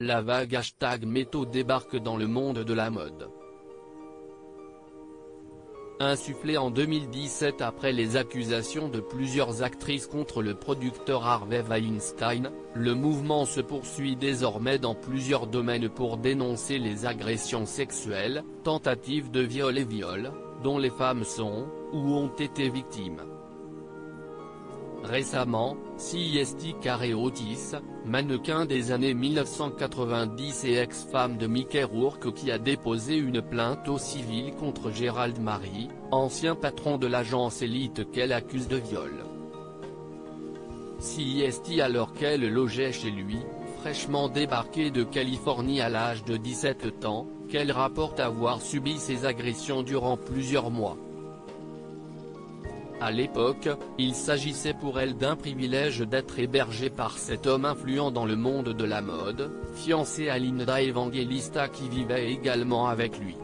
la vague #métaux débarque dans le monde de la mode. Insufflé en 2017 après les accusations de plusieurs actrices contre le producteur Harvey Weinstein, le mouvement se poursuit désormais dans plusieurs domaines pour dénoncer les agressions sexuelles, tentatives de viol et viols, dont les femmes sont, ou ont été victimes. Récemment, Ciesti Carré Otis, mannequin des années 1990 et ex-femme de Mickey Rourke qui a déposé une plainte au civil contre Gérald Marie, ancien patron de l'agence Elite qu'elle accuse de viol. Ciesti alors qu'elle logeait chez lui, fraîchement débarqué de Californie à l'âge de 17 ans, qu'elle rapporte avoir subi ces agressions durant plusieurs mois. À l'époque, il s'agissait pour elle d'un privilège d'être hébergée par cet homme influent dans le monde de la mode, fiancé à Linda Evangelista qui vivait également avec lui.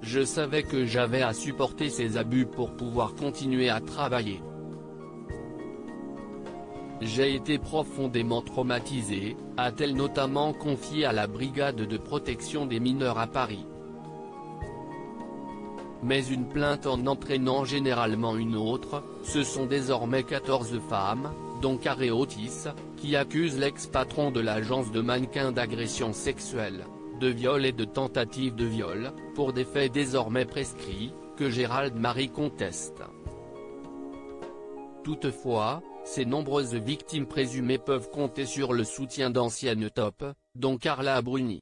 Je savais que j'avais à supporter ces abus pour pouvoir continuer à travailler. J'ai été profondément traumatisée, a-t-elle notamment confié à la brigade de protection des mineurs à Paris. Mais une plainte en entraînant généralement une autre, ce sont désormais 14 femmes, dont Carré Otis, qui accusent l'ex-patron de l'agence de mannequins d'agression sexuelle, de viol et de tentative de viol, pour des faits désormais prescrits, que Gérald Marie conteste. Toutefois, ces nombreuses victimes présumées peuvent compter sur le soutien d'anciennes top, dont Carla Bruni.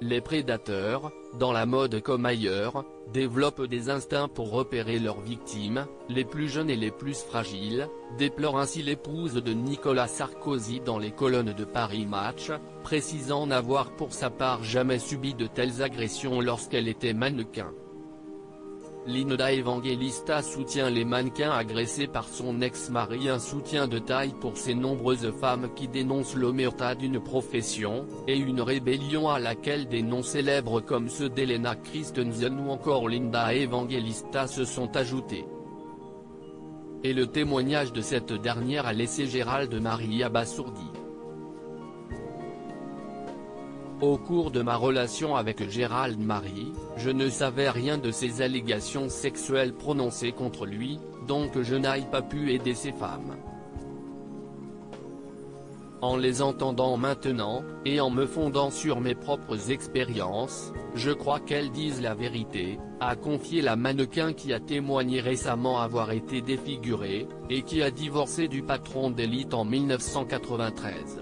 Les prédateurs, dans la mode comme ailleurs, développent des instincts pour repérer leurs victimes, les plus jeunes et les plus fragiles, déplore ainsi l'épouse de Nicolas Sarkozy dans les colonnes de Paris Match, précisant n'avoir pour sa part jamais subi de telles agressions lorsqu'elle était mannequin. Linda Evangelista soutient les mannequins agressés par son ex-mari, un soutien de taille pour ces nombreuses femmes qui dénoncent l'omerta d'une profession, et une rébellion à laquelle des noms célèbres comme ceux d'Helena Christensen ou encore Linda Evangelista se sont ajoutés. Et le témoignage de cette dernière a laissé Gérald Marie abasourdi. Au cours de ma relation avec Gérald Marie, je ne savais rien de ces allégations sexuelles prononcées contre lui, donc je n'ai pas pu aider ces femmes. En les entendant maintenant, et en me fondant sur mes propres expériences, je crois qu'elles disent la vérité, a confié la mannequin qui a témoigné récemment avoir été défigurée, et qui a divorcé du patron d'Elite en 1993.